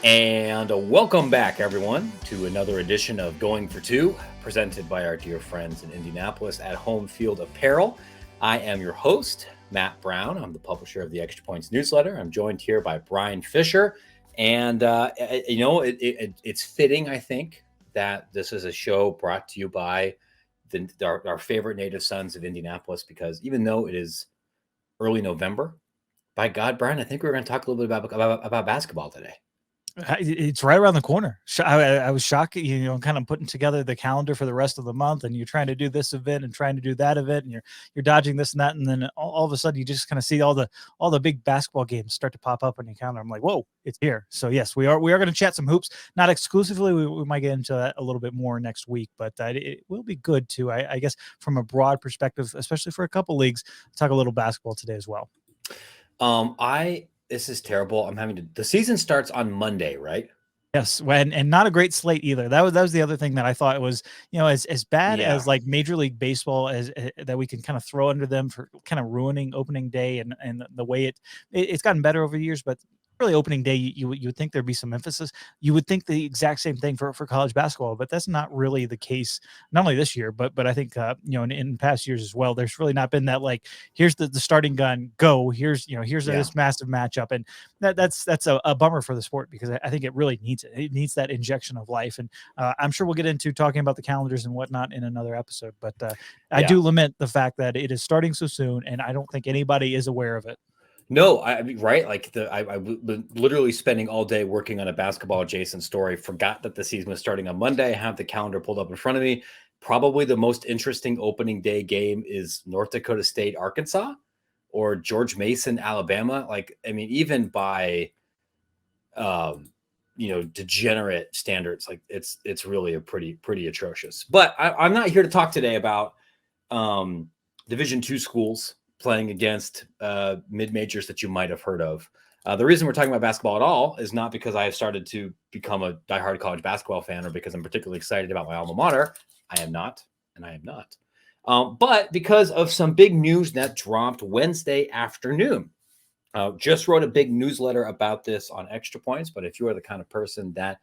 And welcome back, everyone, to another edition of Going for Two, presented by our dear friends in Indianapolis at Home Field Apparel. I am your host, Matt Brown. I'm the publisher of the Extra Points newsletter. I'm joined here by Bryan Fischer. And, it's fitting, I think, that this is a show brought to you by our favorite native sons of Indianapolis, because even though it is early November, by God, Bryan, I think we're going to talk a little bit about basketball today. It's right around the corner. I was shocked, kind of putting together the calendar for the rest of the month, and you're trying to do this event and trying to do that event, and you're dodging this and that, and then all of a sudden you just kind of see all the big basketball games start to pop up on your calendar. I'm like, whoa, it's here. So yes, we are going to chat some hoops, not exclusively. We might get into that a little bit more next week, but it will be good too. I guess from a broad perspective, especially for a couple leagues, talk a little basketball today as well. This is terrible. The season starts on Monday, right? Yes, and not a great slate either. That was the other thing that I thought was, as bad as like Major League Baseball as that we can kind of throw under them for kind of ruining opening day and the way it's gotten better over the years, but really opening day you would think there'd be some emphasis. You would think the exact same thing for college basketball, but that's not really the case, not only this year but I think in past years as well. There's really not been that, like, here's the starting gun, go, here's this massive matchup, and that's a bummer for the sport, because I think it really needs it. It needs that injection of life, and I'm sure we'll get into talking about the calendars and whatnot in another episode, but I do lament the fact that it is starting so soon, and I don't think anybody is aware of it. No, right. Like I've been literally spending all day working on a basketball adjacent story. Forgot that the season was starting on Monday. I have the calendar pulled up in front of me. Probably the most interesting opening day game is North Dakota State, Arkansas, or George Mason, Alabama. Like, I mean, even by, degenerate standards, like it's really a pretty atrocious. But I'm not here to talk today about Division II schools playing against mid-majors that you might have heard of. The reason we're talking about basketball at all is not because I have started to become a diehard college basketball fan, or because I'm particularly excited about my alma mater. I am not. But because of some big news that dropped Wednesday afternoon. Just wrote a big newsletter about this on Extra Points, but if you are the kind of person that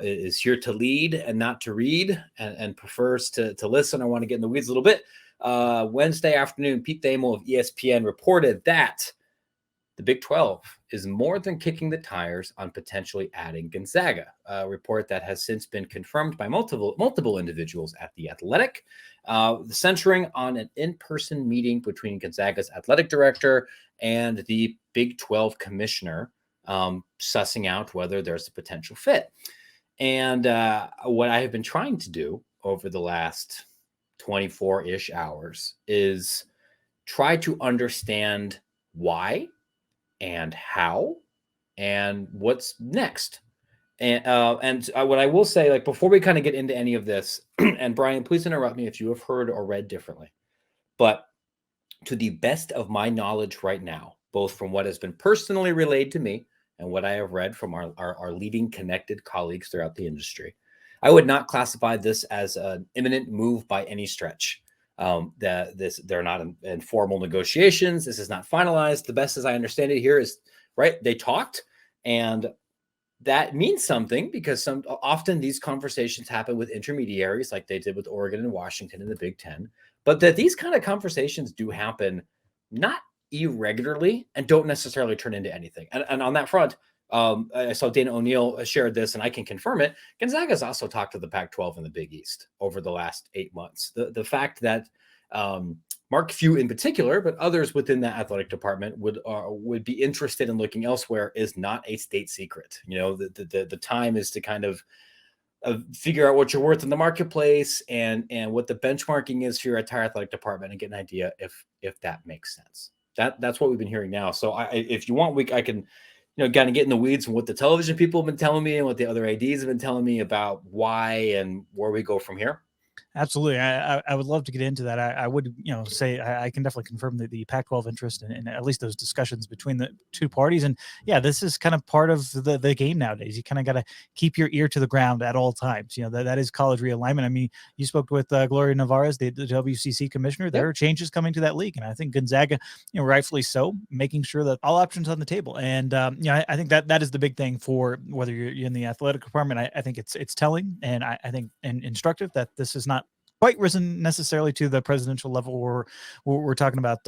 is here to lead and not to read, and prefers to listen, or want to get in the weeds a little bit, Wednesday afternoon, Pete Thamel of ESPN reported that the Big 12 is more than kicking the tires on potentially adding Gonzaga, a report that has since been confirmed by multiple individuals at The Athletic, centering on an in-person meeting between Gonzaga's athletic director and the Big 12 commissioner, sussing out whether there's a potential fit. And what I have been trying to do over the last 24-ish hours is try to understand why and how and what's next. And what I will say, like, before we kind of get into any of this, and Bryan, please interrupt me if you have heard or read differently, but to the best of my knowledge right now, both from what has been personally relayed to me and what I have read from our leading connected colleagues throughout the industry, I would not classify this as an imminent move by any stretch. They're not in formal negotiations. This is not finalized. The best as I understand it here is, right, they talked, and that means something, because often these conversations happen with intermediaries, like they did with Oregon and Washington in the Big Ten, but that these kind of conversations do happen not irregularly and don't necessarily turn into anything. And on that front, I saw Dana O'Neill shared this, and I can confirm it. Gonzaga's also talked to the Pac-12 and the Big East over the last 8 months. The fact that Mark Few in particular, but others within that athletic department would be interested in looking elsewhere is not a state secret. The time is to kind of figure out what you're worth in the marketplace and what the benchmarking is for your entire athletic department, and get an idea if that makes sense. That's what we've been hearing now. So if you want, I can kind of get in the weeds and what the television people have been telling me and what the other ADs have been telling me about why and where we go from here. Absolutely. I would love to get into that. I would, say I can definitely confirm the Pac-12 interest in at least those discussions between the two parties. And yeah, this is kind of part of the game nowadays. You kind of got to keep your ear to the ground at all times. That is college realignment. I mean, you spoke with Gloria Navarez, the WCC commissioner. There are changes coming to that league. And I think Gonzaga, rightfully so, making sure that all options on the table. And, I think that is the big thing for whether you're in the athletic department. I think it's telling, and I think and instructive that this is not quite risen necessarily to the presidential level where we're talking about,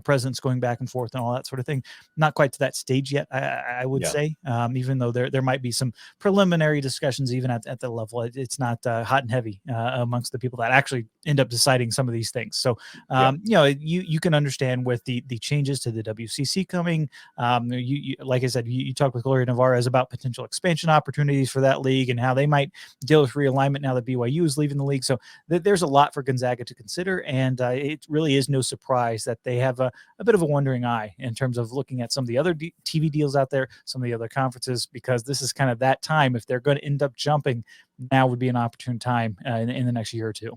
presidents going back and forth and all that sort of thing. Not quite to that stage yet, I would say, even though there might be some preliminary discussions even at the level. It's not hot and heavy amongst the people that actually end up deciding some of these things. So, you can understand with the changes to the WCC coming. You like I said, you talked with Gloria Navarez about potential expansion opportunities for that league and how they might deal with realignment now that BYU is leaving the league. So there's a lot for Gonzaga to consider, and it really is no surprise that they have a bit of a wondering eye in terms of looking at some of the other TV deals out there, some of the other conferences, because this is kind of that time. If they're going to end up jumping, now would be an opportune time in the next year or two.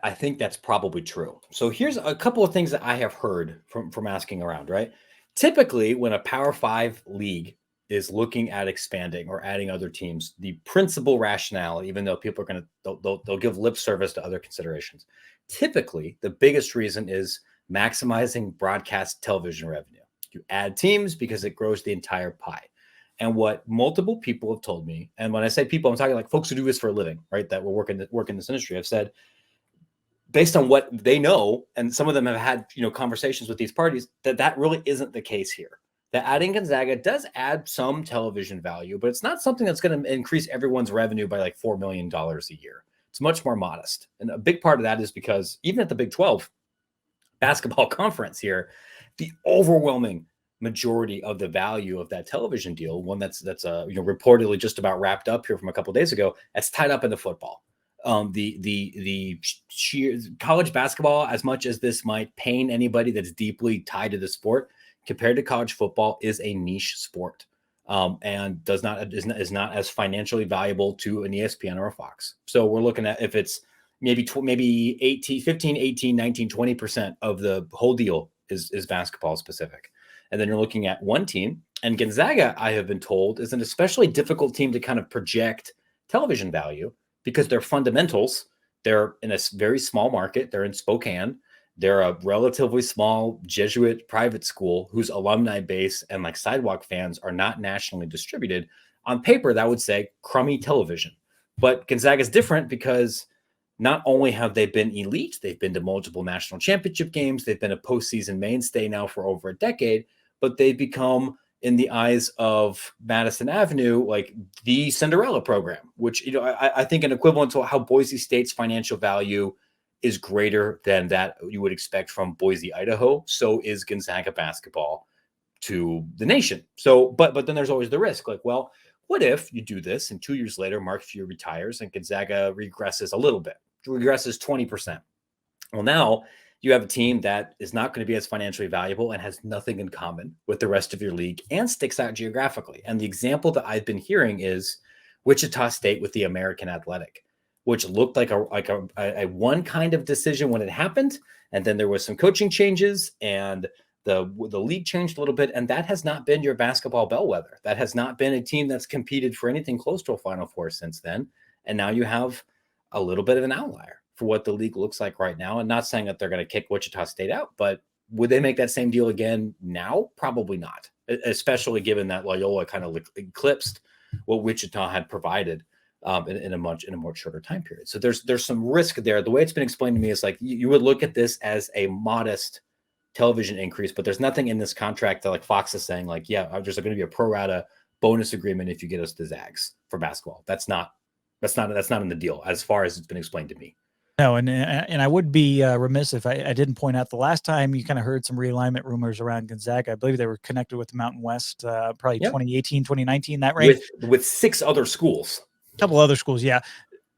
I think that's probably true. So here's a couple of things that I have heard from asking around, right? Typically, when a Power 5 league is looking at expanding or adding other teams, the principal rationale, even though people are going to, they'll give lip service to other considerations. Typically, the biggest reason is maximizing broadcast television revenue. You add teams because it grows the entire pie. And what multiple people have told me, and when I say people, I'm talking like folks who do this for a living, right? That will work in this industry. Have said, based on what they know, and some of them have had conversations with these parties, that really isn't the case here. That adding Gonzaga does add some television value, but it's not something that's going to increase everyone's revenue by like $4 million a year. It's much more modest. And a big part of that is because even at the Big 12 basketball conference here, the overwhelming majority of the value of that television deal, one that's reportedly just about wrapped up here from a couple of days ago, that's tied up into football. The sheer college basketball, as much as this might pain anybody that's deeply tied to the sport, compared to college football, is a niche sport, and is not as financially valuable to an ESPN or a Fox. So we're looking at if it's maybe 18, 15, 18, 19, 20% of the whole deal is basketball specific. And then you're looking at one team, and Gonzaga, I have been told, is an especially difficult team to kind of project television value because their fundamentals, they're in a very small market. They're in Spokane. They're a relatively small Jesuit private school whose alumni base and like sidewalk fans are not nationally distributed. On paper, that would say crummy television. But Gonzaga is different because not only have they been elite, they've been to multiple national championship games. They've been a postseason mainstay now for over a decade, but they've become, in the eyes of Madison Avenue, like the Cinderella program, which, I think an equivalent to how Boise State's financial value is greater than that you would expect from Boise, Idaho. So is Gonzaga basketball to the nation. So, but then there's always the risk. Like, well, what if you do this and 2 years later, Mark Few retires and Gonzaga regresses a little bit, regresses 20%. Well, now you have a team that is not going to be as financially valuable and has nothing in common with the rest of your league and sticks out geographically. And the example that I've been hearing is Wichita State with the American Athletic, which looked like a one kind of decision when it happened. And then there was some coaching changes and the league changed a little bit. And that has not been your basketball bellwether. That has not been a team that's competed for anything close to a Final Four since then. And now you have a little bit of an outlier for what the league looks like right now. And not saying that they're going to kick Wichita State out, but would they make that same deal again now? Probably not, especially given that Loyola kind of eclipsed what Wichita had provided in a much shorter time period. So there's some risk there. The way it's been explained to me is like you would look at this as a modest television increase, but there's nothing in this contract that like Fox is saying like, yeah, there's going to be a pro rata bonus agreement if you get us the Zags for basketball. That's not in the deal as far as it's been explained to me. No, and I would be remiss if I didn't point out the last time you kind of heard some realignment rumors around Gonzaga. I believe they were connected with the Mountain West, probably 2018, 2019, that range. With 6 other schools. A couple other schools, yeah.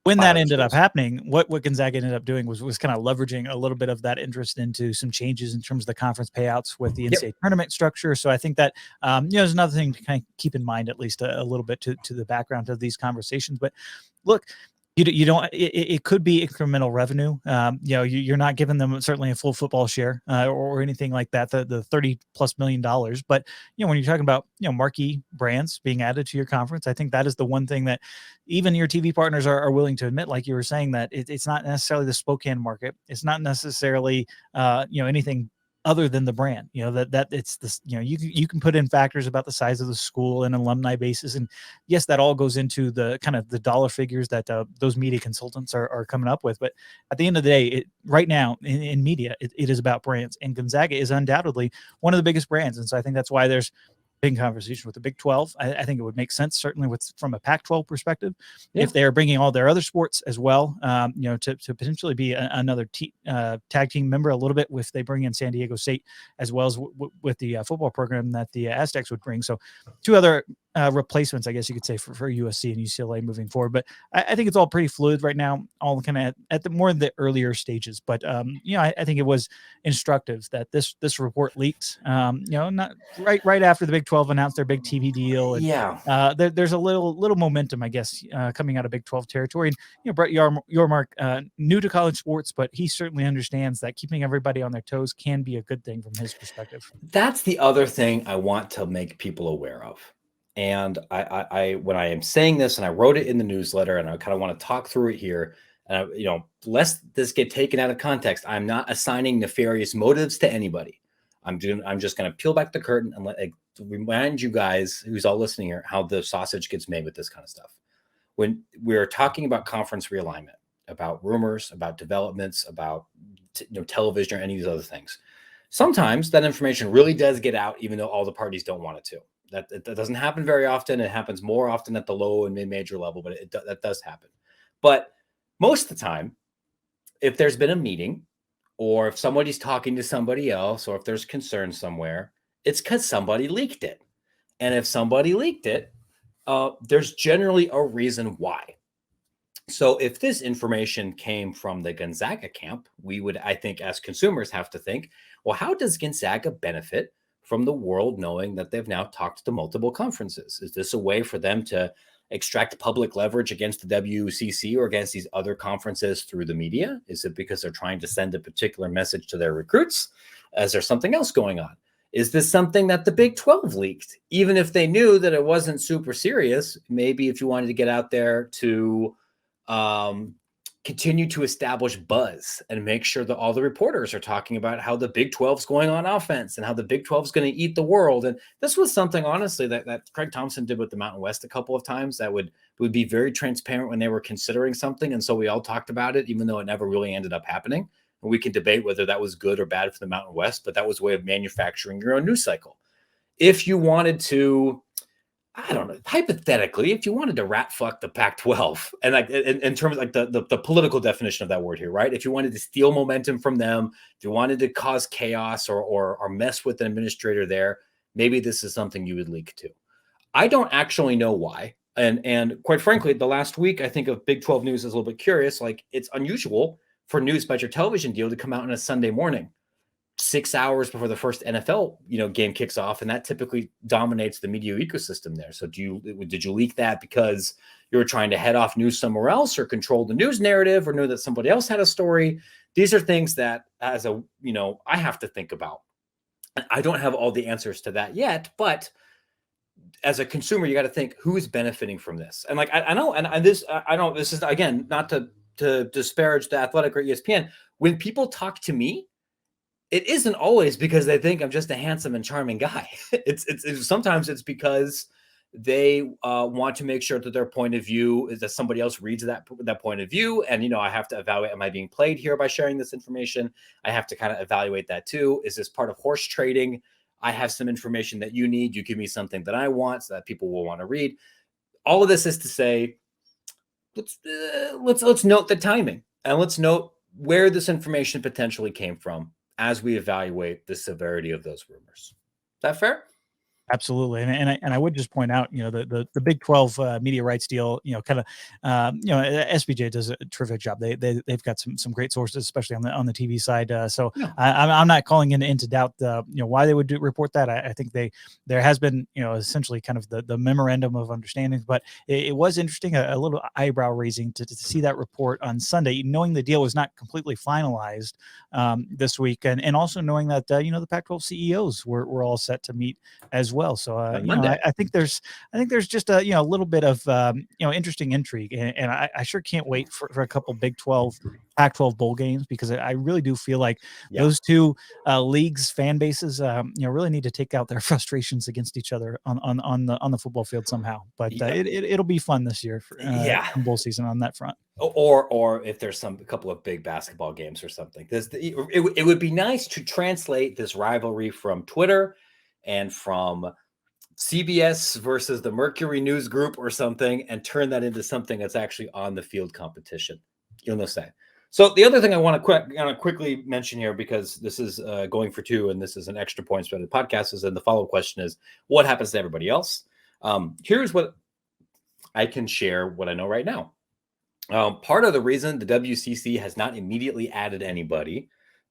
When that ended up happening, what Gonzaga ended up doing was kind of leveraging a little bit of that interest into some changes in terms of the conference payouts with the NCAA tournament structure. So I think that there's another thing to kind of keep in mind, at least a little bit to the background of these conversations. But look, You don't. It could be incremental revenue. You're not giving them certainly a full football share or anything like that. The $30+ million. But when you're talking about marquee brands being added to your conference, I think that is the one thing that even your TV partners are willing to admit. Like you were saying, that it's not necessarily the Spokane market. It's not necessarily anything other than the brand. That it's this. You can put in factors about the size of the school and alumni basis, and yes, that all goes into the kind of the dollar figures that those media consultants are coming up with. But at the end of the day, right now in media, it is about brands, and Gonzaga is undoubtedly one of the biggest brands. And so I think that's why there's big conversation with the Big 12. I think it would make sense, certainly from a Pac-12 perspective, if they are bringing all their other sports as well, to potentially be another tag team member a little bit, if they bring in San Diego State as well as with the football program that the Aztecs would bring. So two other replacements, I guess you could say, for USC and UCLA moving forward. But I think it's all pretty fluid right now, all kind of at the more the earlier stages. But I think it was instructive that this report leaked. Not right after the Big 12 announced their big TV deal. And, there's a little momentum, I guess, coming out of Big 12 territory. And Brett Yormark, new to college sports, but he certainly understands that keeping everybody on their toes can be a good thing from his perspective. That's the other thing I want to make people aware of. And I when I am saying this, and I wrote it in the newsletter, and I kind of want to talk through it here, lest this get taken out of context, I'm not assigning nefarious motives to anybody. I'm just going to peel back the curtain and remind you guys, who's all listening here, how the sausage gets made with this kind of stuff. When we're talking about conference realignment, about rumors, about developments, about television or any of these other things, sometimes that information really does get out, even though all the parties don't want it to. That doesn't happen very often. It happens more often at the low and mid-major level, but that does happen. But most of the time, if there's been a meeting, or if somebody's talking to somebody else, or if there's concern somewhere, it's because somebody leaked it. And if somebody leaked it, there's generally a reason why. So if this information came from the Gonzaga camp, we would, I think, as consumers, have to think, well, how does Gonzaga benefit from the world knowing that they've now talked to multiple conferences? Is this a way for them to extract public leverage against the WCC or against these other conferences through the media? Is it because they're trying to send a particular message to their recruits? Is there something else going on? Is this something that the Big 12 leaked? Even if they knew that it wasn't super serious, maybe if you wanted to get out there to continue to establish buzz and make sure that all the reporters are talking about how the Big 12 is going on offense and how the Big 12 is going to eat the world. And this was something, honestly, that Craig Thompson did with the Mountain West a couple of times that would be very transparent when they were considering something. And so we all talked about it, even though it never really ended up happening. And we can debate whether that was good or bad for the Mountain West, but that was a way of manufacturing your own news cycle. If you wanted to, I don't know, hypothetically, if you wanted to rat fuck the Pac-12, and like in terms of like the political definition of that word here, right? If you wanted to steal momentum from them, if you wanted to cause chaos or mess with an administrator there, maybe this is something you would leak to. I don't actually know why. And quite frankly, the last week, I think of Big 12 news as a little bit curious. Like, it's unusual for news about your television deal to come out on a Sunday morning, 6 hours before the first NFL, game kicks off, and that typically dominates the media ecosystem there. So did you leak that because you were trying to head off news somewhere else, or control the news narrative, or know that somebody else had a story? These are things that, I have to think about. I don't have all the answers to that yet, but as a consumer, you got to think, who is benefiting from this? And like, I know, and this is, again, not to disparage the Athletic or ESPN. When people talk to me, it isn't always because they think I'm just a handsome and charming guy. It's sometimes it's because they want to make sure that their point of view is that somebody else reads that point of view. And, I have to evaluate, am I being played here by sharing this information? I have to kind of evaluate that too. Is this part of horse trading? I have some information that you need. You give me something that I want so that people will want to read. All of this is to say, let's note the timing, and let's note where this information potentially came from as we evaluate the severity of those rumors. Is that fair? Absolutely, and I would just point out, the Big 12 media rights deal, kind of, SBJ does a terrific job. They've got some great sources, especially on the TV side. So Yeah. I'm not calling into doubt why they would report that. I think there has been essentially kind of the memorandum of understanding, but it was interesting, a little eyebrow raising to see that report on Sunday, knowing the deal was not completely finalized this week, and also knowing that the Pac-12 CEOs were all set to meet as well. So I think there's just a little bit of interesting intrigue, and I sure can't wait for a couple Big 12 Pac-12 bowl games, because I really do feel like those two leagues, fan bases, really need to take out their frustrations against each other on the football field somehow. But it'll be fun this year for bowl season on that front. Or if there's a couple of big basketball games or something, it would be nice to translate this rivalry from Twitter and from CBS versus the Mercury News Group or something, and turn that into something that's actually on the field competition. You'll know say. So the other thing I want to quickly mention here, because this is going for two, and this is an extra points for the podcast, is, and the follow-up question is, what happens to everybody else? Here's what I can share, what I know right now. Part of the reason the WCC has not immediately added anybody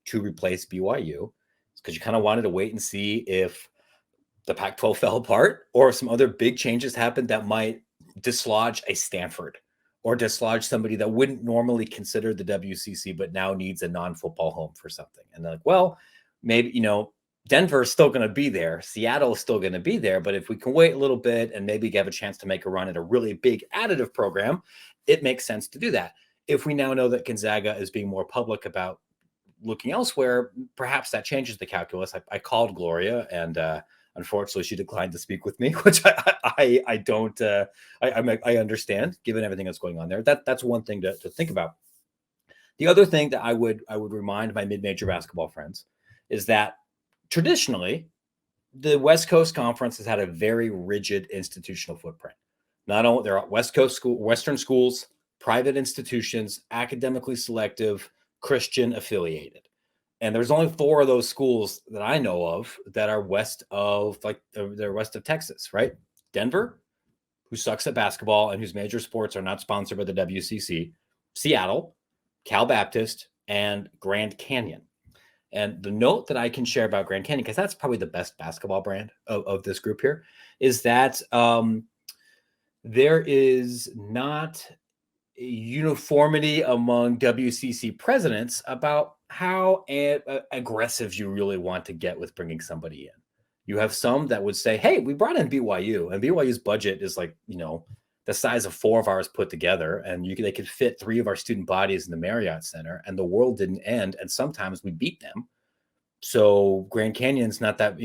to replace BYU is because you kind of wanted to wait and see if the Pac-12 fell apart or some other big changes happened that might dislodge a Stanford or dislodge somebody that wouldn't normally consider the WCC, but now needs a non-football home for something. And they're like, well, maybe, Denver is still going to be there. Seattle is still going to be there. But if we can wait a little bit and maybe have a chance to make a run at a really big additive program, it makes sense to do that. If we now know that Gonzaga is being more public about looking elsewhere, perhaps that changes the calculus. I called Gloria, and unfortunately, she declined to speak with me, which I don't. I understand, given everything that's going on there. That's one thing to think about. The other thing that I would remind my mid-major basketball friends is that traditionally, the West Coast Conference has had a very rigid institutional footprint. Not only there are Western schools, private institutions, academically selective, Christian affiliated. And there's only 4 of those schools that I know of that are west of Texas, right? Denver, who sucks at basketball and whose major sports are not sponsored by the WCC, Seattle, Cal Baptist, and Grand Canyon. And the note that I can share about Grand Canyon, because that's probably the best basketball brand of this group here, is that there is not a uniformity among WCC presidents about how aggressive you really want to get with bringing somebody in. You have some that would say, hey, we brought in BYU, and BYU's budget is like, the size of 4 of ours put together, and they could fit 3 of our student bodies in the Marriott Center, and the world didn't end, and sometimes we beat them. So Grand Canyon's not that,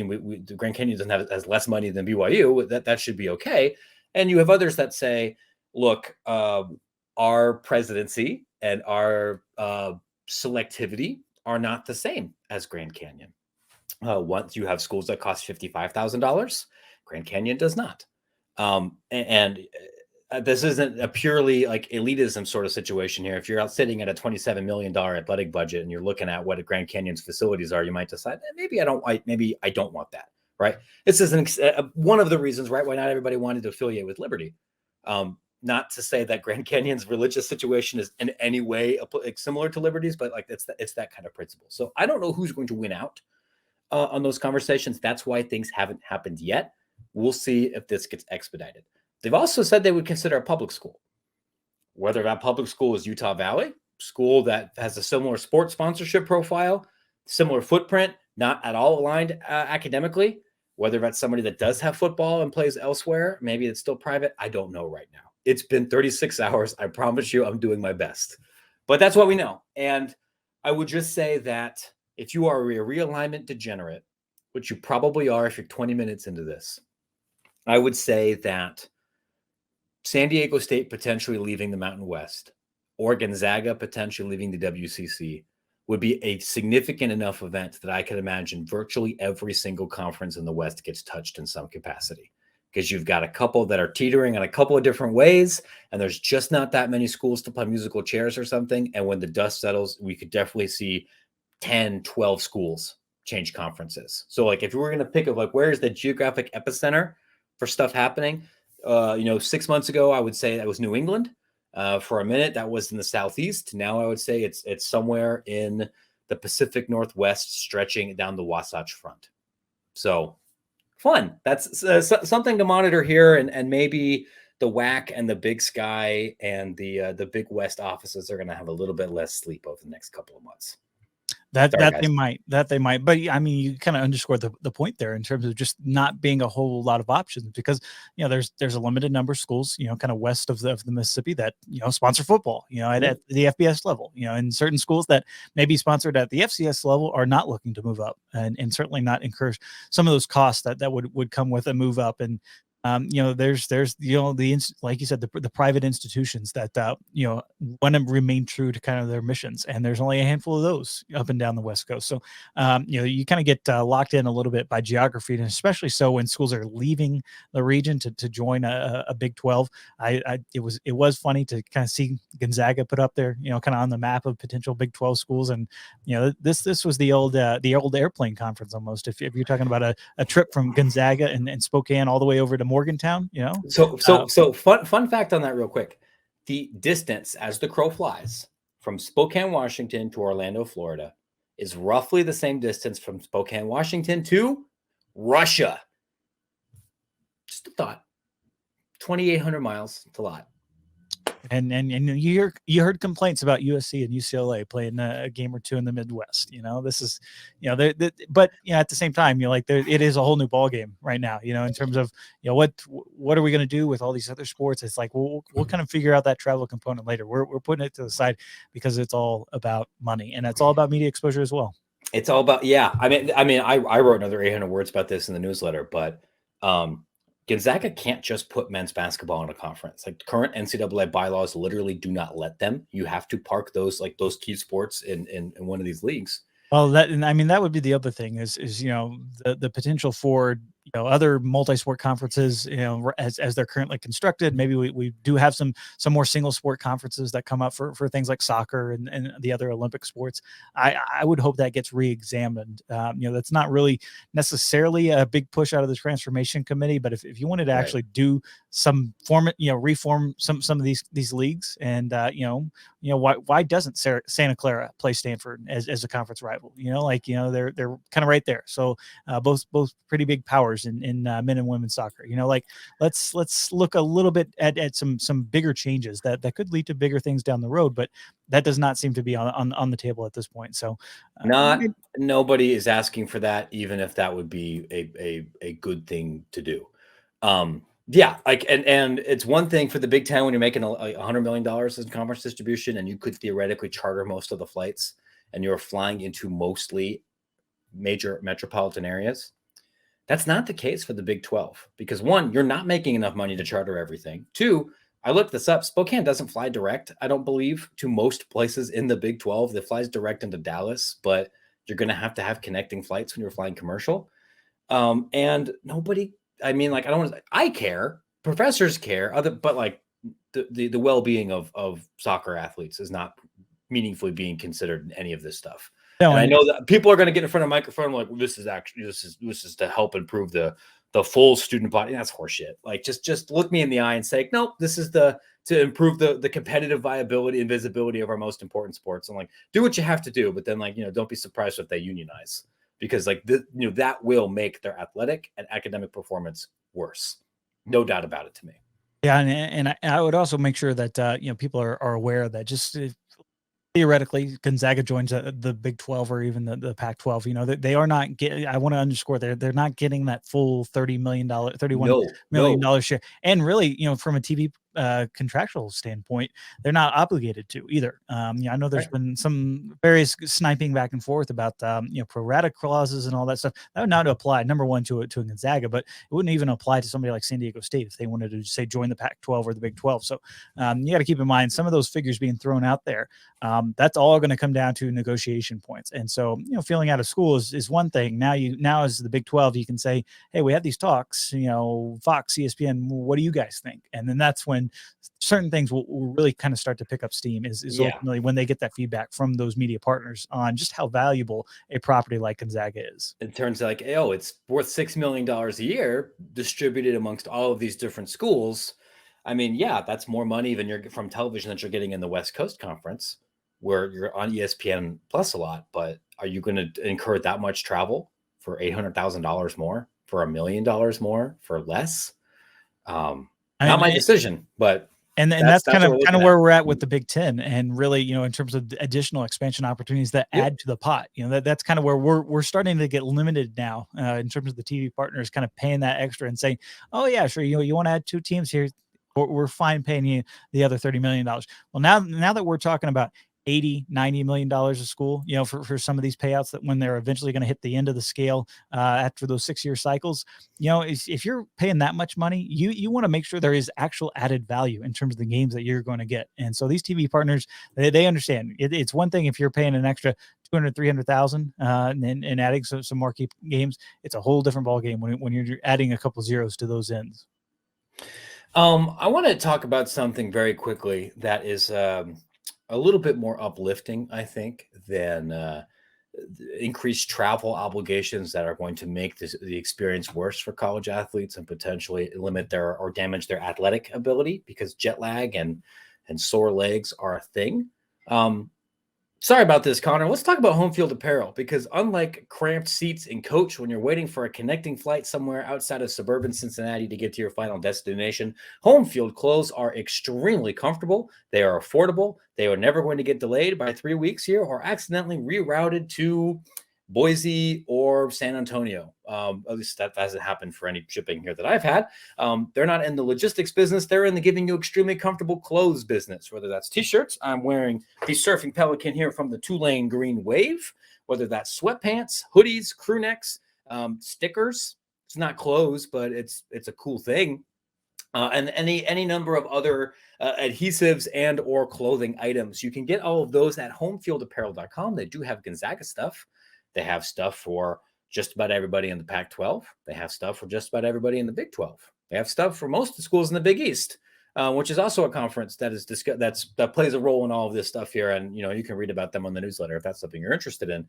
Grand Canyon doesn't have as less money than BYU. That should be okay. And you have others that say, look, our presidency and our selectivity are not the same as Grand Canyon. Once you have schools that cost $55,000, Grand Canyon does not. This isn't a purely like elitism sort of situation here. If you're out sitting at a $27 million athletic budget and you're looking at what Grand Canyon's facilities are, you might decide, maybe I don't want that, right? This is one of the reasons, right, why not everybody wanted to affiliate with Liberty. Not to say that Grand Canyon's religious situation is in any way similar to Liberty's, but like it's that kind of principle. So I don't know who's going to win out on those conversations. That's why things haven't happened yet. We'll see if this gets expedited. They've also said they would consider a public school. Whether that public school is Utah Valley, school that has a similar sports sponsorship profile, similar footprint, not at all aligned academically, whether that's somebody that does have football and plays elsewhere, maybe it's still private, I don't know right now. It's been 36 hours. I promise you I'm doing my best. But that's what we know. And I would just say that if you are a realignment degenerate, which you probably are if you're 20 minutes into this, I would say that San Diego State potentially leaving the Mountain West or Gonzaga potentially leaving the WCC would be a significant enough event that I could imagine virtually every single conference in the West gets touched in some capacity, because you've got a couple that are teetering in a couple of different ways, and there's just not that many schools to play musical chairs or something. And when the dust settles, we could definitely see 10, 12 schools change conferences. So like if you were going to pick of like where is the geographic epicenter for stuff happening, 6 months ago I would say that was New England. For a minute that was in the Southeast. Now I would say it's somewhere in the Pacific Northwest, stretching down the Wasatch Front. So fun. That's something to monitor here, and maybe the WAC and the Big Sky and the Big West offices are going to have a little bit less sleep over the next couple of months. That they might, but I mean, you kind of underscored the point there in terms of just not being a whole lot of options, because there's a limited number of schools kind of west of the Mississippi that sponsor football at the FBS level, and certain schools that may be sponsored at the FCS level are not looking to move up, and certainly not incur some of those costs that would come with a move up. And there's like you said, the private institutions that want to remain true to kind of their missions, and there's only a handful of those up and down the West Coast. So you kind of get locked in a little bit by geography, and especially so when schools are leaving the region to join a Big 12. It was funny to kind of see Gonzaga put up there, kind of on the map of potential Big 12 schools, and this was the old airplane conference almost. If you're talking about a trip from Gonzaga and Spokane all the way over to Morgantown, So fun fact on that real quick. The distance as the crow flies from Spokane, Washington to Orlando, Florida is roughly the same distance from Spokane, Washington to Russia. Just a thought. 2,800 miles. It's a lot. And you heard complaints about USC and UCLA playing a game or two in the Midwest. This is, but at the same time, it is a whole new ball game right now. In terms of what are we going to do with all these other sports? It's like we'll kind of figure out that travel component later. We're putting it to the side because it's all about money, and it's all about media exposure as well. It's all about I wrote another 800 words about this in the newsletter, but Gonzaga can't just put men's basketball in a conference. Like current NCAA bylaws literally do not let them. You have to park those key sports in one of these leagues. Well, that would be the other thing is the potential for other multi-sport conferences, as they're currently constructed. Maybe we do have some more single sport conferences that come up for things like soccer and the other Olympic sports. I would hope that gets re-examined. That's not really necessarily a big push out of the transformation committee, but if you wanted to actually do some reform some of these leagues, and why doesn't Santa Clara play Stanford as a conference rival? They're kind of right there. So both pretty big powers in men and women's soccer. Let's look a little bit at some bigger changes that could lead to bigger things down the road, but that does not seem to be on the table at this point. So nobody is asking for that, even if that would be a good thing to do. And it's one thing for the Big Ten when you're making $100 million in conference distribution, and you could theoretically charter most of the flights, and you're flying into mostly major metropolitan areas. That's not the case for the Big 12, because one, you're not making enough money to charter everything. Two, I looked this up. Spokane doesn't fly direct, I don't believe, to most places in the Big 12. It flies direct into Dallas, but you're going to have connecting flights when you're flying commercial. And nobody, I care, professors care, but the well-being of soccer athletes is not meaningfully being considered in any of this stuff. No, and I know that people are going to get in front of a microphone like, this is to help improve the full student body. That's horseshit. Like, just look me in the eye and say, nope, this is to improve the competitive viability and visibility of our most important sports. And do what you have to do, but then don't be surprised if they unionize, because that will make their athletic and academic performance worse. No doubt about it to me. Yeah, and I would also make sure that people are aware that just theoretically, Gonzaga joins the Big 12 or even the Pac-12. They are not getting. I want to underscore they're not getting that full $31 million share. And really, from a TV contractual standpoint, they're not obligated to either. I know there's been some various sniping back and forth about pro rata clauses and all that stuff. That would not apply, number one, to a Gonzaga, but it wouldn't even apply to somebody like San Diego State if they wanted to say join the Pac-12 or the Big 12. So you got to keep in mind some of those figures being thrown out there. That's all going to come down to negotiation points. And so feeling out of school is one thing. Now as the Big 12, you can say, hey, we had these talks. Fox, ESPN, what do you guys think? And then that's when when certain things will really kind of start to pick up steam is ultimately when they get that feedback from those media partners on just how valuable a property like Gonzaga is. It turns out like, oh, it's worth $6 million a year distributed amongst all of these different schools. I mean, yeah, that's more money than you're from television that you're getting in the West Coast Conference, where you're on ESPN Plus a lot. But are you going to incur that much travel for $800,000 more, for $1 million more, for less? Not my decision, but and that's kind of where we're at with the Big Ten, and really, in terms of additional expansion opportunities that add to the pot. That's kind of where we're starting to get limited now in terms of the TV partners kind of paying that extra and saying, oh yeah, sure, you want to add 2 teams here, we're fine paying you the other $30 million. Well, now that we're talking about $80-90 million a school, for some of these payouts, that when they're eventually going to hit the end of the scale after those 6-year cycles, if you're paying that much money, you want to make sure there is actual added value in terms of the games that you're going to get. And so these TV partners, they understand it's one thing if you're paying an extra 200-300,000 and adding some more games. It's a whole different ball game when you're adding a couple zeros to those ends. I want to talk about something very quickly that is a little bit more uplifting, I think, than increased travel obligations that are going to make the experience worse for college athletes and potentially limit or damage their athletic ability, because jet lag and sore legs are a thing. Sorry about this, Connor. Let's talk about home field apparel, because unlike cramped seats in coach when you're waiting for a connecting flight somewhere outside of suburban Cincinnati to get to your final destination, home field clothes are extremely comfortable. They are affordable. They are never going to get delayed by 3 weeks here or accidentally rerouted to Boise or San Antonio. At least that hasn't happened for any shipping here that I've had. They're not in the logistics business. They're in the giving you extremely comfortable clothes business, whether that's t-shirts. I'm wearing the Surfing Pelican here from the Tulane Green Wave, whether that's sweatpants, hoodies, crew necks, stickers. It's not clothes, but it's a cool thing. And any number of other adhesives and or clothing items. You can get all of those at homefieldapparel.com. They do have Gonzaga stuff. They have stuff for just about everybody in the Pac-12. They have stuff for just about everybody in the Big 12. They have stuff for most of the schools in the Big East, which is also a conference that is that plays a role in all of this stuff here. And you can read about them on the newsletter if that's something you're interested in.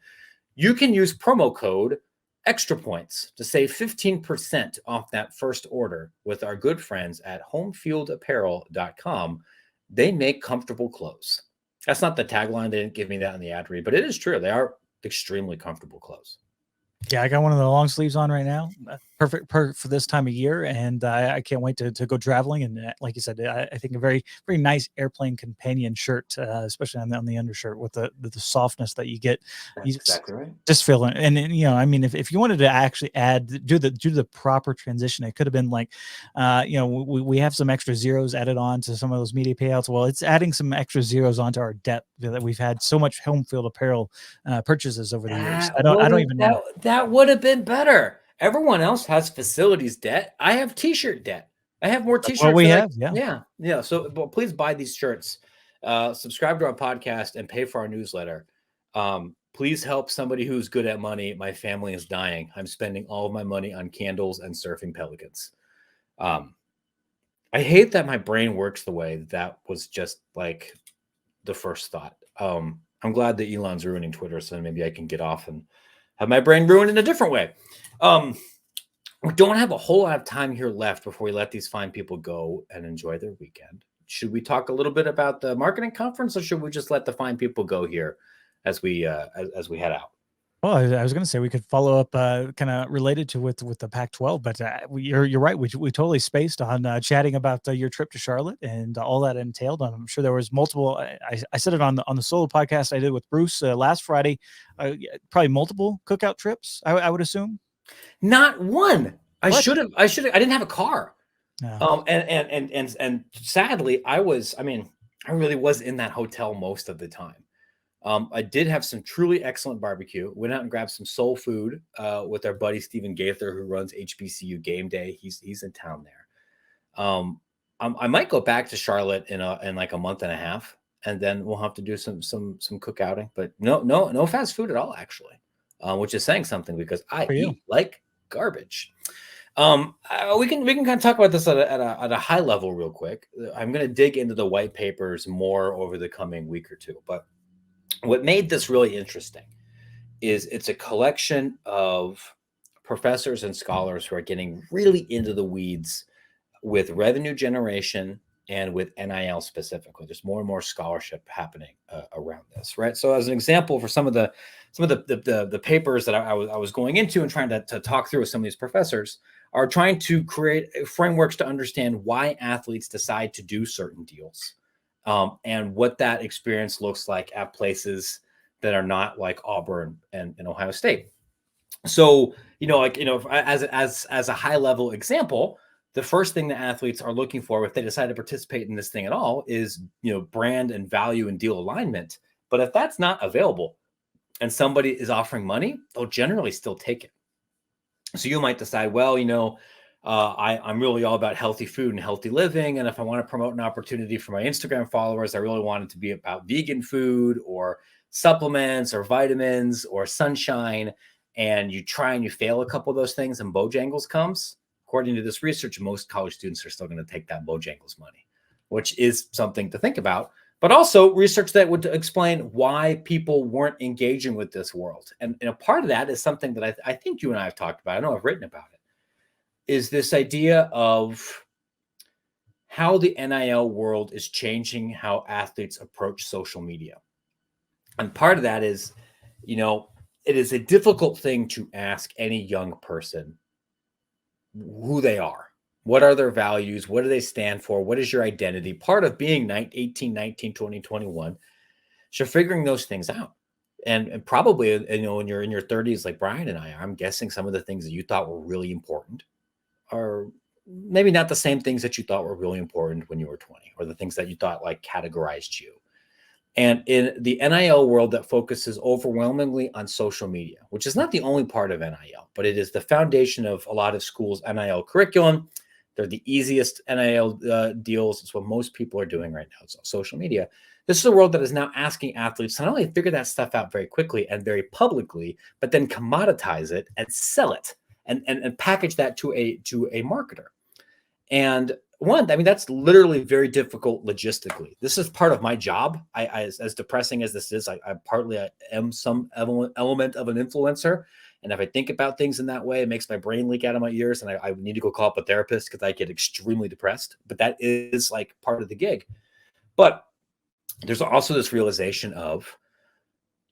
You can use promo code Extra Points to save 15% off that first order with our good friends at homefieldapparel.com. They make comfortable clothes. That's not the tagline. They didn't give me that in the ad read, but it is true. They are extremely comfortable clothes. Yeah, I got one of the long sleeves on right now. Perfect for this time of year, and I can't wait to go traveling. And like you said, I think a very, very nice airplane companion shirt, especially on the undershirt with the softness that you get. That's exactly right. Just feel it. And I mean, if you wanted to actually do the proper transition, it could have been like, we have some extra zeros added on to some of those media payouts. Well, it's adding some extra zeros onto our debt that we've had so much home field apparel purchases over the years. I don't even know. That would have been better. Everyone else has facilities debt. I have t-shirt debt. I have more t-shirts. What we have, yeah. So please buy these shirts, subscribe to our podcast, and pay for our newsletter. Please help somebody who's good at money. My family is dying. I'm spending all of my money on candles and surfing pelicans. I hate that my brain works the way that was just like the first thought. I'm glad that Elon's ruining Twitter, so maybe I can get off and have my brain ruined in a different way. We don't have a whole lot of time here left before we let these fine people go and enjoy their weekend. Should we talk a little bit about the marketing conference, or should we just let the fine people go here as we head out? Well, I was going to say we could follow up kind of related to with the Pac-12, but you're right. We totally spaced on chatting about your trip to Charlotte and all that entailed. I'm sure there was multiple. I said it on the solo podcast I did with Bruce last Friday. Probably multiple cookout trips. I would assume. Not one. I should have. I didn't have a car. No. And sadly, I really was in that hotel most of the time. I did have some truly excellent barbecue. Went out and grabbed some soul food with our buddy Stephen Gaither, who runs HBCU Game Day. He's in town there. I might go back to Charlotte in like a month and a half, and then we'll have to do some cookouting. But no fast food at all, actually, which is saying something because I eat like garbage. We can kind of talk about this at a high level real quick. I'm going to dig into the white papers more over the coming week or two. But what made this really interesting is it's a collection of professors and scholars who are getting really into the weeds with revenue generation and with NIL specifically. There's more and more scholarship happening around this, right? So, as an example, for some of the papers that I was going into and trying to talk through with some of these professors, are trying to create frameworks to understand why athletes decide to do certain deals, and what that experience looks like at places that are not like Auburn and Ohio State. So, as a high level example, the first thing that athletes are looking for if they decide to participate in this thing at all is, brand and value and deal alignment. But if that's not available and somebody is offering money, they'll generally still take it. So you might decide, well, I'm really all about healthy food and healthy living. And if I want to promote an opportunity for my Instagram followers, I really want it to be about vegan food or supplements or vitamins or sunshine. And you try and you fail a couple of those things and Bojangles comes. According to this research, most college students are still going to take that Bojangles money, which is something to think about. But also research that would explain why people weren't engaging with this world. And a part of that is something that I think you and I have talked about. I know I've written about it, is this idea of how the NIL world is changing how athletes approach social media. And part of that is, it is a difficult thing to ask any young person who they are. What are their values? What do they stand for? What is your identity? Part of being 18, 19, 20, 21, so figuring those things out. And probably, when you're in your 30s, like Brian and I'm guessing some of the things that you thought were really important are maybe not the same things that you thought were really important when you were 20, or the things that you thought like categorized you. And in the NIL world that focuses overwhelmingly on social media, which is not the only part of NIL, but it is the foundation of a lot of schools' NIL curriculum. They're the easiest NIL deals. It's what most people are doing right now. It's social media. This is a world that is now asking athletes to not only figure that stuff out very quickly and very publicly, but then commoditize it and sell it and package that to a marketer. And that's literally very difficult logistically. This is part of my job. As depressing as this is, I partly am some element of an influencer. And if I think about things in that way, it makes my brain leak out of my ears. And I need to go call up a therapist because I get extremely depressed. But that is like part of the gig. But there's also this realization of,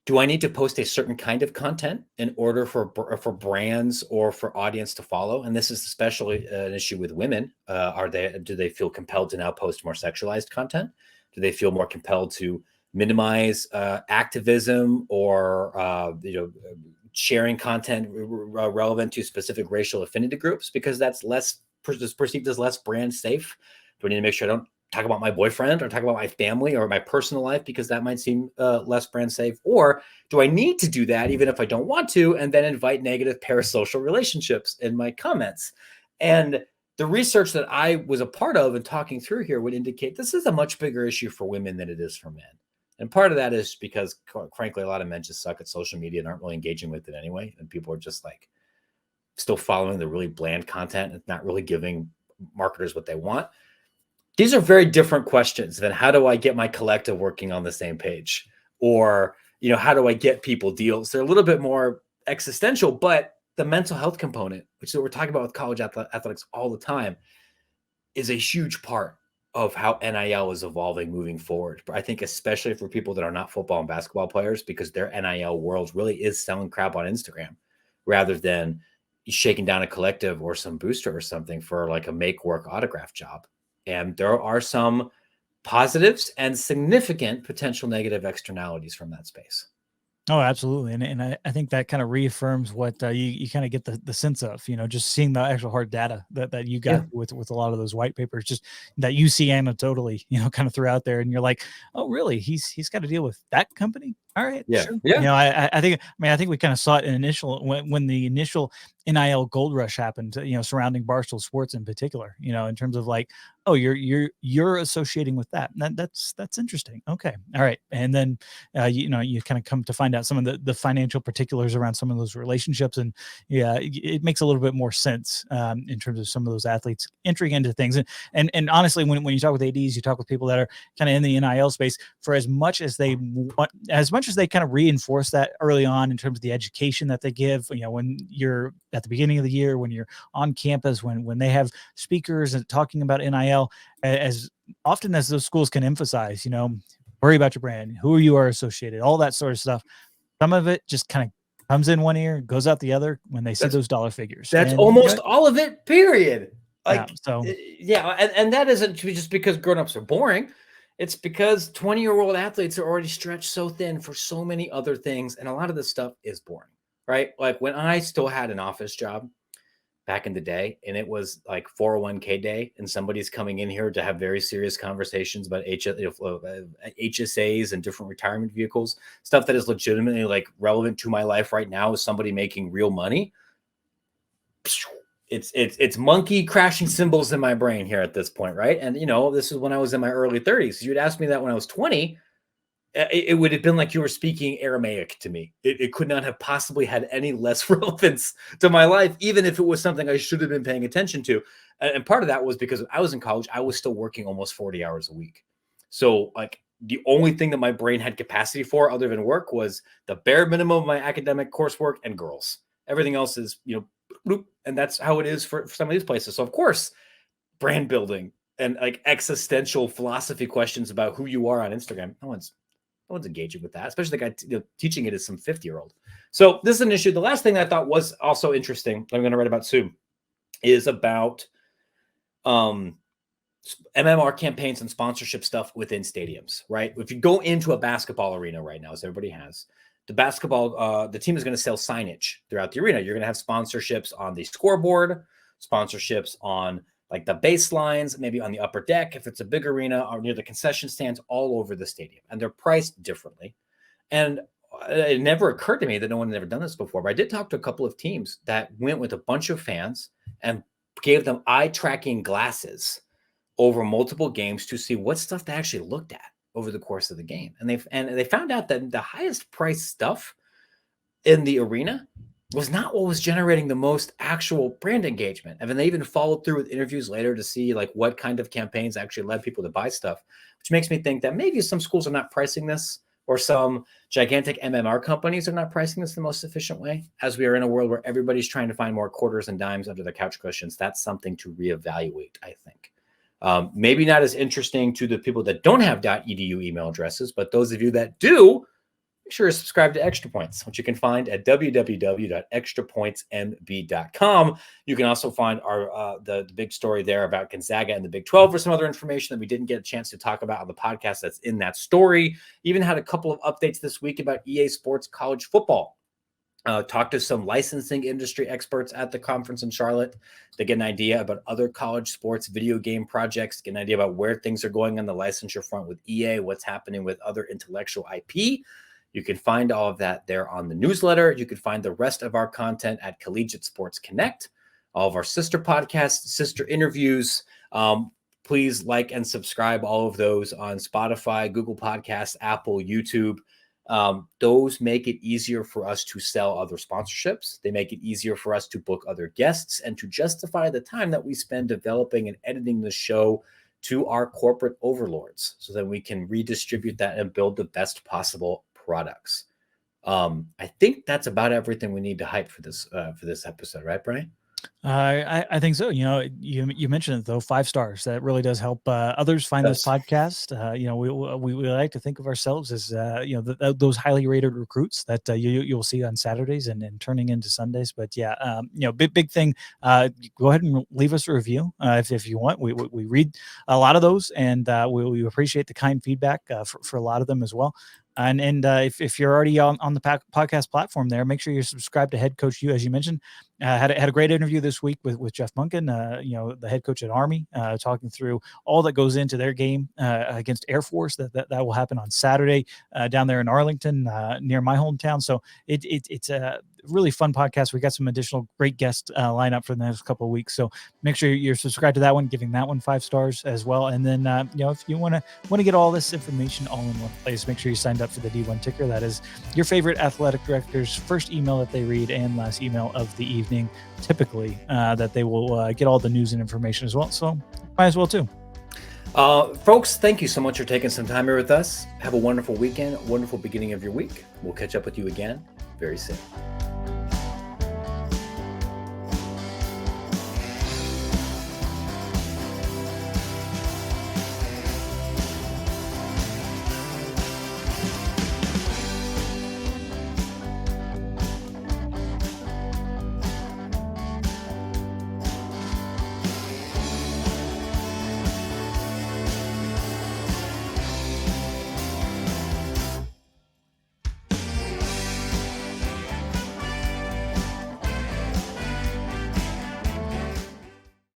do I need to post a certain kind of content in order for brands or for audience to follow? And this is especially an issue with women. Do they feel compelled to now post more sexualized content? Do they feel more compelled to minimize activism or sharing content relevant to specific racial affinity groups because that's perceived as less brand safe? Do I need to make sure I don't talk about my boyfriend or talk about my family or my personal life because that might seem less brand safe? Or do I need to do that even if I don't want to, and then invite negative parasocial relationships in my comments? And the research that I was a part of and talking through here would indicate this is a much bigger issue for women than it is for men. And part of that is because, frankly, a lot of men just suck at social media and aren't really engaging with it anyway. And people are just like still following the really bland content and not really giving marketers what they want. These are very different questions than how do I get my collective working on the same page? Or, how do I get people deals? They're a little bit more existential, but the mental health component, which is what we're talking about with college athletics all the time, is a huge part of how NIL is evolving moving forward. But I think especially for people that are not football and basketball players, because their NIL world really is selling crap on Instagram rather than shaking down a collective or some booster or something for like a make work autograph job. And there are some positives and significant potential negative externalities from that space. Oh, absolutely. And I think that kind of reaffirms what you kind of get the sense of, just seeing the actual hard data that you got with a lot of those white papers, just that you see anecdotally, kind of throughout there. And you're like, oh, really? He's got to deal with that company. All right. Yeah. Sure. Yeah. I think we kind of saw it in initial when the initial NIL gold rush happened, surrounding Barstool Sports in particular, in terms of like, oh, you're associating with that. And that's interesting. Okay. All right. And then, you kind of come to find out some of the financial particulars around some of those relationships. And yeah, it makes a little bit more sense in terms of some of those athletes entering into things. And honestly, when you talk with ADs, you talk with people that are kind of in the NIL space, for as much as they kind of reinforce that early on in terms of the education that they give, when you're at the beginning of the year, when you're on campus, when they have speakers and talking about NIL, as often as those schools can emphasize, worry about your brand, who you are associated, all that sort of stuff. Some of it just kind of comes in one ear, goes out the other when they see those dollar figures. That's almost all of it, period. Like, and that isn't just because grown-ups are boring. It's because 20-year-old athletes are already stretched so thin for so many other things, and a lot of this stuff is boring, right? Like when I still had an office job back in the day, and it was like 401k day, and somebody's coming in here to have very serious conversations about HSAs and different retirement vehicles, stuff that is legitimately like relevant to my life right now as somebody making real money. It's monkey crashing cymbals in my brain here at this point, right? And this is when I was in my early 30s. You'd ask me that when I was 20, it would have been like you were speaking Aramaic to me. It could not have possibly had any less relevance to my life, even if it was something I should have been paying attention to. And part of that was because I was in college, I was still working almost 40 hours a week. So like the only thing that my brain had capacity for other than work was the bare minimum of my academic coursework and girls. Everything else is, and that's how it is for some of these places. So of course, brand building and like existential philosophy questions about who you are on Instagram, no one's engaging with that, especially the guy teaching it is some 50-year-old. So this is an issue. The last thing that I thought was also interesting, I'm going to write about soon, is about MMR campaigns and sponsorship stuff within stadiums, right? If you go into a basketball arena right now, as everybody has, the team is going to sell signage throughout the arena. You're going to have sponsorships on the scoreboard, sponsorships on like the baselines, maybe on the upper deck, if it's a big arena, or near the concession stands all over the stadium. And they're priced differently. And it never occurred to me that no one had ever done this before. But I did talk to a couple of teams that went with a bunch of fans and gave them eye-tracking glasses over multiple games to see what stuff they actually looked at over the course of the game. And they found out that the highest priced stuff in the arena was not what was generating the most actual brand engagement. And then they even followed through with interviews later to see like what kind of campaigns actually led people to buy stuff, which makes me think that maybe some schools are not pricing this, or some gigantic MMR companies are not pricing this the most efficient way. As we are in a world where everybody's trying to find more quarters and dimes under the couch cushions, that's something to reevaluate, I think. Maybe not as interesting to the people that don't have .edu email addresses, but those of you that do, make sure to subscribe to Extra Points, which you can find at www.extrapointsmb.com. You can also find our the big story there about Gonzaga and the Big 12 for some other information that we didn't get a chance to talk about on the podcast that's in that story. Even had a couple of updates this week about EA Sports college football. Talked to some licensing industry experts at the conference in Charlotte to get an idea about other college sports video game projects, get an idea about where things are going on the licensure front with EA, what's happening with other intellectual IP. You can find all of that there on the newsletter. You can find the rest of our content at Collegiate Sports Connect, all of our sister podcasts, sister interviews. Please like and subscribe all of those on Spotify, Google Podcasts, Apple, YouTube. Those make it easier for us to sell other sponsorships. They make it easier for us to book other guests and to justify the time that we spend developing and editing the show to our corporate overlords so that we can redistribute that and build the best possible products. I think that's about everything we need to hype for this episode, right, Brian? I think so. You mentioned it though, 5 stars. That really does help others find this podcast. We like to think of ourselves as those highly rated recruits that you'll see on Saturdays and turning into Sundays. But big thing. Go ahead and leave us a review if you want. We read a lot of those, and we appreciate the kind feedback for a lot of them as well. And if you're already on the podcast platform there, make sure you're subscribed to HeadCoachU, as you mentioned. Had a great interview this week with Jeff Monken, the head coach at Army, talking through all that goes into their game against Air Force. That will happen on Saturday down there in Arlington, near my hometown. So it's a really fun podcast. We got some additional great guests lineup for the next couple of weeks. So make sure you're subscribed to that one, giving that one 5 stars as well. And then if you want to get all this information all in one place, make sure you signed up for the D1 Ticker. That is your favorite athletic director's first email that they read and last email of the evening, typically, that they will get all the news and information as well. So might as well too. Folks, thank you so much for taking some time here with us. Have a wonderful weekend, wonderful beginning of your week. We'll catch up with you again very soon.